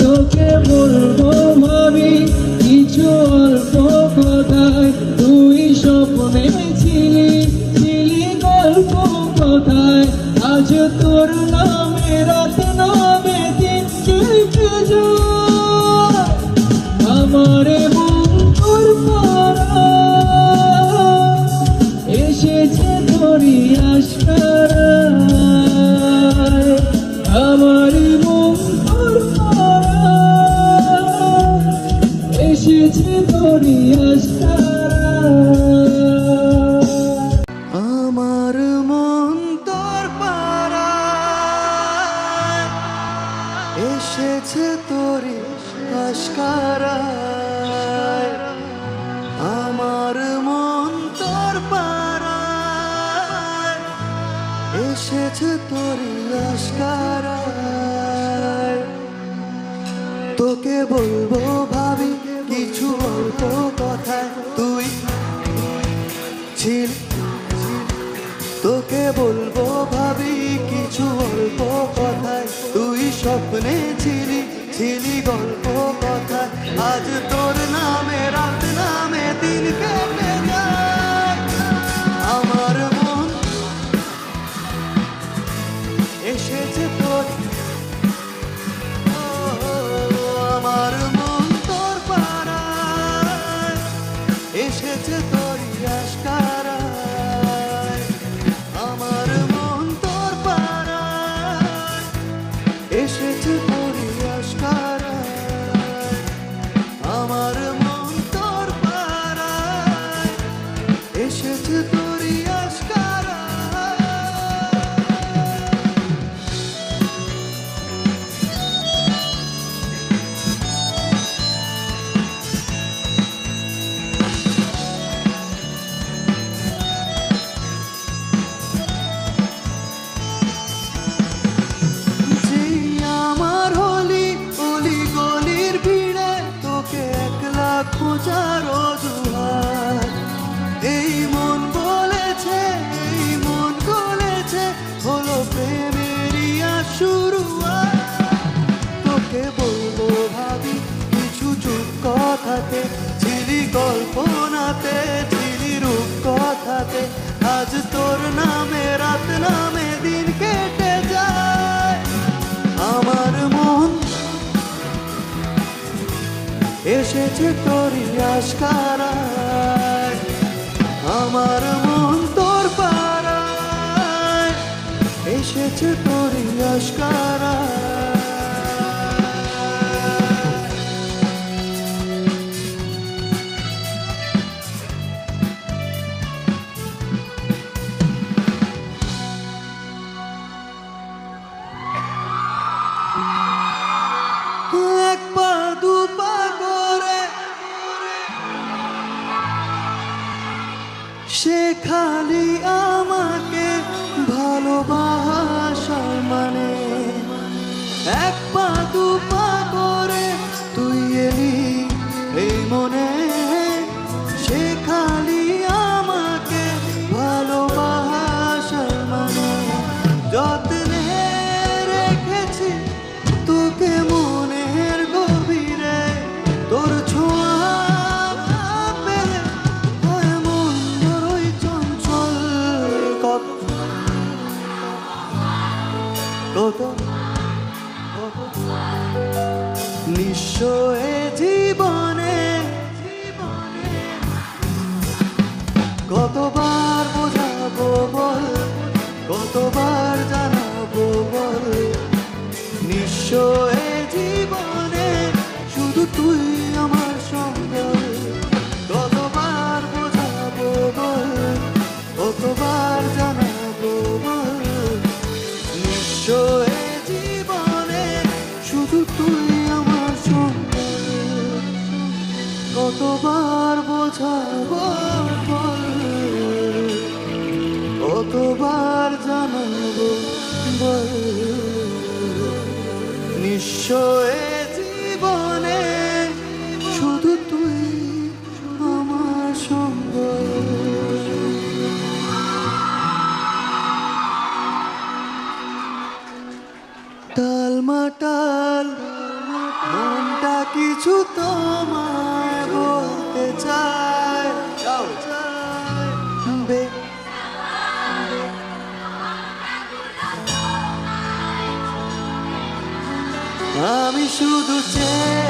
তোকে বলবো ভাবি কিছু অল্প কথায়, তুই স্বপ্নে ছিলি ছিলি গল্প কথায়। আজ তোর নামে রাত নামে দিন কেটে যায়, আমার মন তোর পাড়ায় এসেছে তোরই আশকারায়, আমার মন তোর পাড়ায় এসেছে তোরই আশকারায়। আমার মন তোর পাড়ায় এসেছে তোরই আশকারায়, আমার মন তোর পাড়ায় এসেছে তোরই আশকারায়। তোকে বলবো ভাবি কিছু অল্প কথায়, তুই ছিল। তোকে বলবো ভাবি কিছু অল্প কথায়, তুই স্বপ্নে ছিলি ছিলি গল্প কথায়। আজ তোর নামে রাত নামে দিন কেটে যায়, আমার মন এসেছে তোর, আমার মন তোর পাড়ায় এসেছে তোরই আশকারায়, আমার মন তোর পাড়ায় এসেছে তোরই আশকারায়, আমার মন তোর পাড়ায় এসেছে তোরই আশকারায়। খোঁজার অজুহাত এই মন বলেছে, এই মন গলেছে, হলো প্রেমেরই শুরুয়াত। তোকে বলবো ভাবি কিছু চুপ কথাতে, ছিলি কল্পনাতে ছিলি রূপ কথাতে। আজ তোর নামে রাত নামে দিন কেটে যায়, আমার মন এসেছে তোরই আশকারায়, আমার মন তোর পাড়ায় এসেছে তোরই আশকারায়। এক পা দু পা করে সে খালি আমাকে ভালোবাসার মানে, এক পা দু পা করে তুই এলি এই মনে, সে খালি আমাকে ভালোবাসার মানে। যত্নে রেখেছি তোকে মনের গভীরে, তোর ছোঁয়া পেলে হয় মন বড়ই চঞ্চল। কত কত নিঃস্ব এ জীবনে কতবার বোঝাবো বল, কতবার জানাবো বল। নিঃস্ব এ জীবনে শুধু তুই আমার সম্বল, কতবার বোঝাবো বল, কতবার জানাবো বল। নিঃস্ব এ জীবনে শুধু তুই আমার সম্বল, কতবার বোঝাবো বল, কতবার জানাবো বল। নিঃস্ব এ জীবনে শুধু তুই আমার সম্বল। টালমাটাল কিছু তোমায় বলতে চাই বে- আমি শুধু চেয়ে